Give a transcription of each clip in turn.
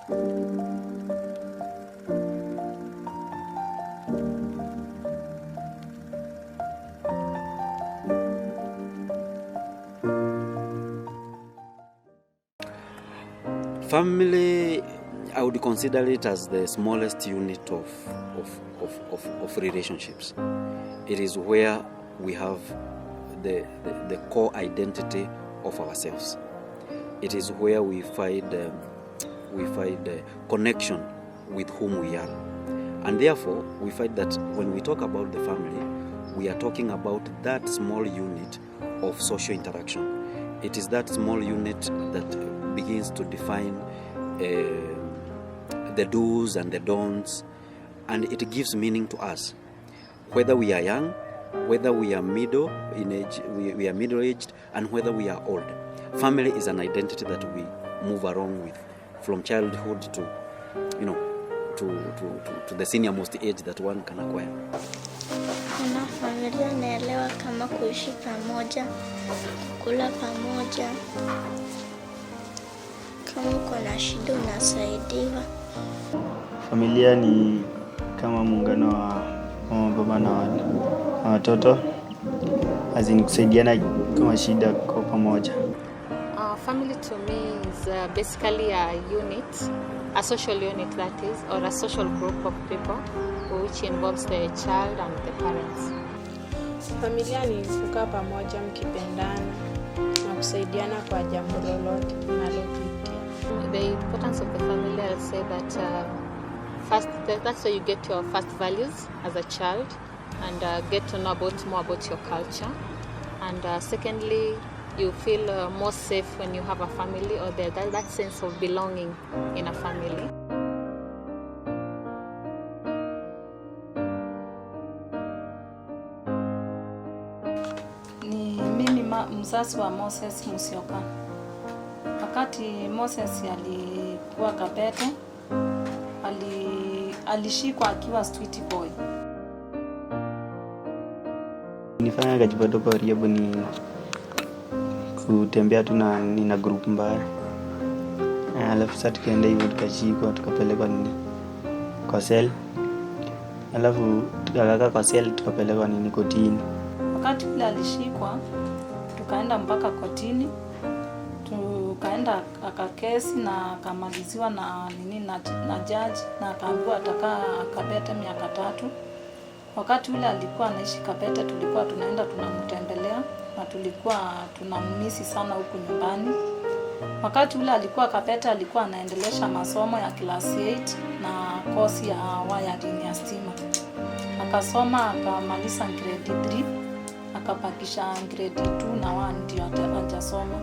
Family, I would consider it as the smallest unit of relationships. It is where we have the core identity of ourselves. It is where we find connection with whom we are. And therefore, we find that when we talk about the family, we are talking about that small unit of social interaction. It is that small unit that begins to define the do's and the don'ts, and it gives meaning to us. Whether we are young, whether we are middle in age, we are middle-aged, and whether we are old. Family is an identity that we move around with from childhood to, to the senior most age that one can acquire. Kuna familia naelewa kama kuishi pamoja, kula pamoja, kama uko na shida unasaidiwa. Familia ni kama muungano wa mama, baba na watoto, azini kusaidiana kama shida kwa pamoja. Family to me is basically a unit, a social unit that is, or a social group of people which involves the child and the parents. Familia ni kukaa pamoja mkipendana na kusaidiana kwa jambo lolote mnalopitia. The importance of the family, I'll say that first, that's where you get your first values as a child and get to know more about your culture. And secondly, you feel more safe when you have a family, or that sense of belonging in a family. Ni mimi mzazi wa Moses Musyoka. Wakati Moses alikuwa Kabete, alishikwa akiwa street boy. Nifanya kajipata kwa riabu ni kutembea tu na nina group mbaya. Alafu sasa tukaenda hivyo tukashikwa tukapelekwa kwa cell. Alafu tukakaa kwa cell tukapelekwa kotini. Wakati ule alishikwa tukaenda mpaka kotini. Tukaenda akakesi na akamaliziwa na judge na akaambiwa atakaa Kabete miaka 3. Wakati ule alikuwa anaishi Kabete, tulikuwa tunaenda tunamtembelea na tulikuwa tunamisi sana huku nyumbani. Wakati ule alikuwa Kabete, alikuwa anaendelesha masomo ya class 8 na course ya wiring ya stima. Akasoma akamaliza grade 3, akapakisha grade 2 na 1 ndio atajasoma.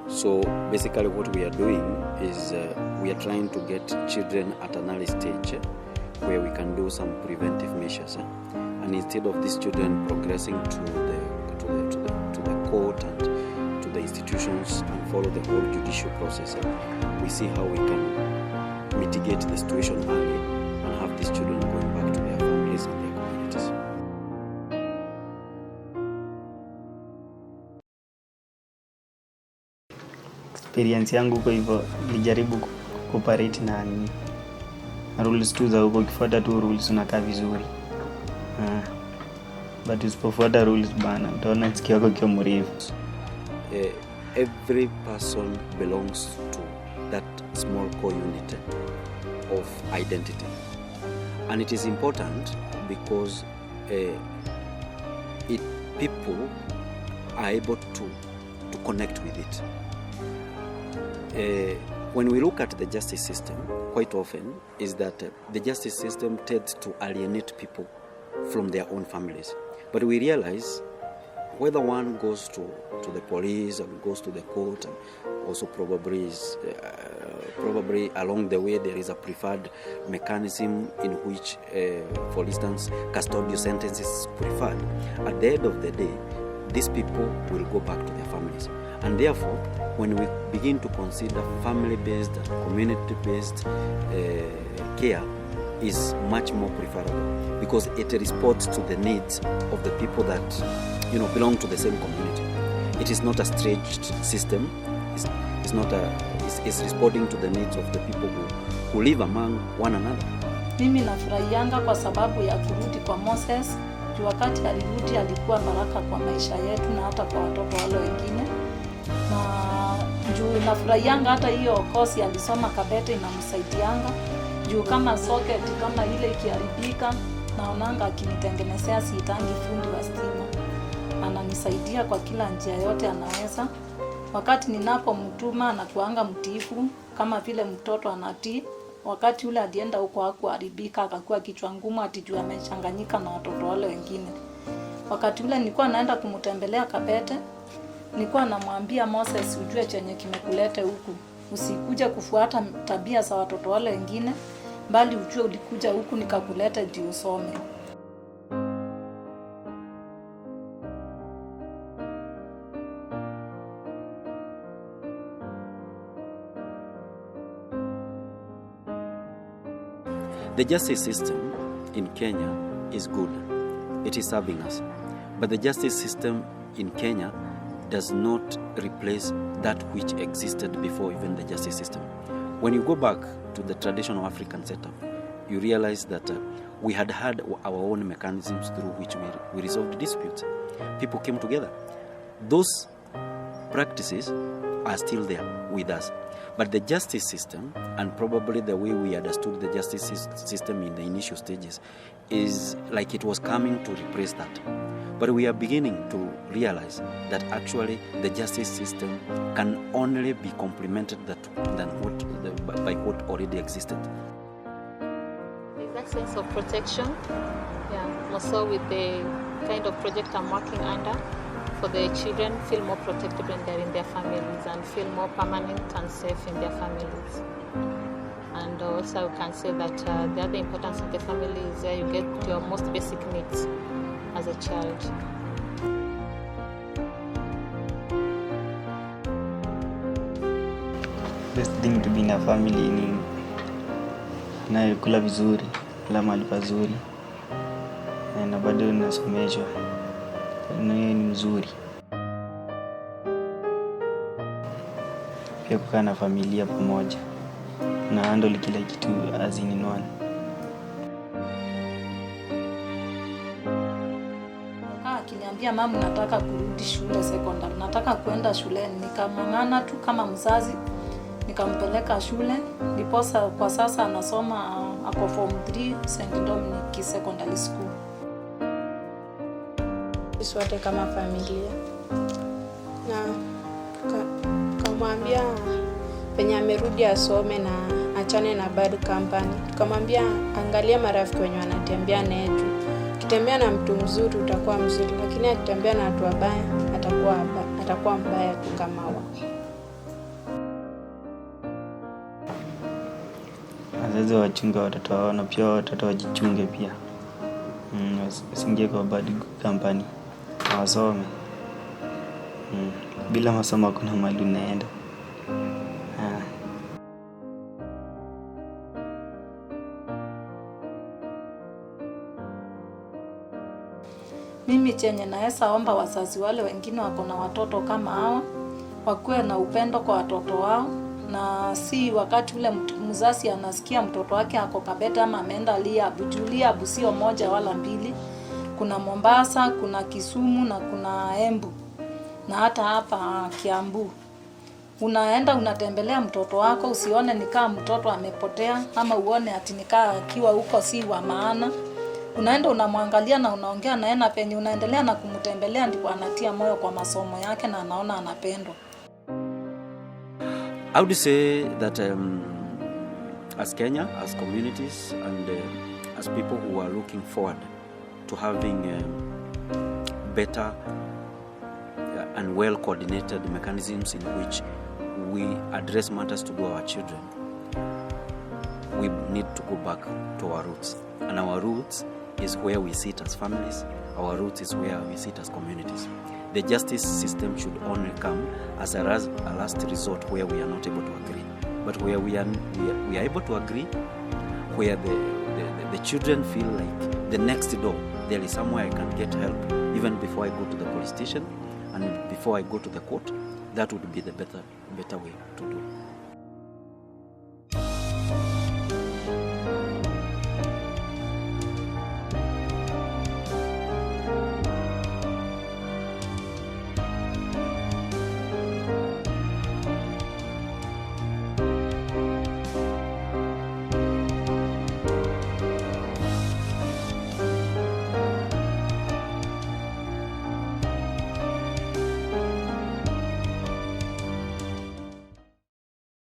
So basically what we are doing is we are trying to get children at an early stage where we can do some preventive measures. And instead of these children progressing to the court and to the institutions and follow the whole judicial process, we see how we can mitigate the situation early and have these children going back to their families and their communities. Experience yangu kwa hivyo nilijaribu cooperate na rules tu za huko. Ukifuata tu rules unakaa vizuri. But usipofuata rules bana utaona sikio yako kiwa mrefu. Every person belongs to that small core unit of identity. And it is important because people are able to connect with it. When we look at the justice system, quite often is that the justice system tends to alienate people from their own families. But we realize whether one goes to the police or goes to the court, and also probably along the way there is a preferred mechanism in which, for instance, custodial sentences is preferred. At the end of the day, these people will go back to their families. And therefore, when we begin to consider family-based and community-based care is much more preferable because it responds to the needs of the people that belong to the same community. It is not a stretched system. It's responding to the needs of the people who live among one another. Mimi nafurahianga kwa sababu ya kurudi kwa Moses. Juu wakati alirudi alikuwa baraka kwa maisha yetu na hata kwa watoto wale wengine. Na juu nafurahianga hata hiyo kosi alisoma Kabete inamsaidianga. Juu kama socket kama ile ikiharibika naonanga akinitengenezea siitangi fundi wa stima. Ananisaidia kwa kila njia yote anaweza. Wakati ninapomtuma anakuanga mtiifu kama vile mtoto anatii. Wakati ule alienda huko hakuharibika akakuwa kichwa ngumu ati juu amechanganyika na watoto wale wengine. Wakati ule nilikuwa naenda kumtembelea Kabete, nilikuwa namwambia Moses, ujue chenye kimekuleta huku. Usikuje kufuata tabia za watoto wale wengine, bali ujue ulikuja huku nikakuleta ndio usome. The justice system in Kenya is good. It is serving us. But the justice system in Kenya does not replace that which existed before even the justice system. When you go back to the traditional African setup, you realize that we had our own mechanisms through which we resolved disputes. People came together. Those practices are still there with us. But the justice system, and probably the way we understood the justice system in the initial stages, is like it was coming to replace that. But we are beginning to realize that actually the justice system can only be complemented by what already existed. There's that sense of protection, also with the kind of project I'm working under. For the children, feel more protected when they're in their families and feel more permanent and safe in their families. And also I can say that the other importance of the family is where you get your most basic needs as a child. Best thing to be in a family ni kula vizuri, kula mahali pazuri, na bado nasomeshwa. Ni mzuri. Pia kukaa na familia pamoja na handle kila kitu as in one. Akiniambia mama nataka kurudi shule secondary, nataka kwenda shuleni, nikamangana tu kama mzazi, nikampeleka shule. Ndiposa kwa sasa anasoma ako form 3 St. Dominic Secondary School. Sote kama familia na kamwambia penye amerudi asome na achane na bad company. Kamwambia angalia marafiki wenye wanatembea netu. Ukitembea na mtu mzuri utakuwa mzuri, lakini akitembea na watu wabaya atakuwa mbaya tu kama wao. Wazazi wachunge watoto wao na pia watoto wajichunge pia. Usiingie kwa bad company. Wasome. Bila masomo hakuna mahali unaenda. Mimi chenye naweza omba wazazi wale wengine wako na watoto kama hao, wakuwe na upendo kwa watoto wao, na si wakati ule mzazi anasikia mtoto wake ako Kabete ama ameenda Liabu sio moja wala mbili. Kuna Mombasa, kuna Kisumu na kuna Embu na hata hapa Kiambu. Unaenda unatembelea mtoto wako, usione nikaa mtoto amepotea ama uone ati nikaa akiwa huko si wa maana. Unaenda unamwangalia na unaongea naye na penye unaendelea na kumtembelea ndipo anatia moyo kwa masomo yake na anaona anapendwa. I would say that as Kenya, as communities and as people who are looking forward to having better and well-coordinated mechanisms in which we address matters to our children, we need to go back to our roots. And our roots is where we sit as families. Our roots is where we sit as communities. The justice system should only come as a last resort where we are not able to agree. But where we are able to agree, where the children feel like the next door, there is somewhere I can get help even before I go to the police station, and before I go to the court, that would be the better way to do.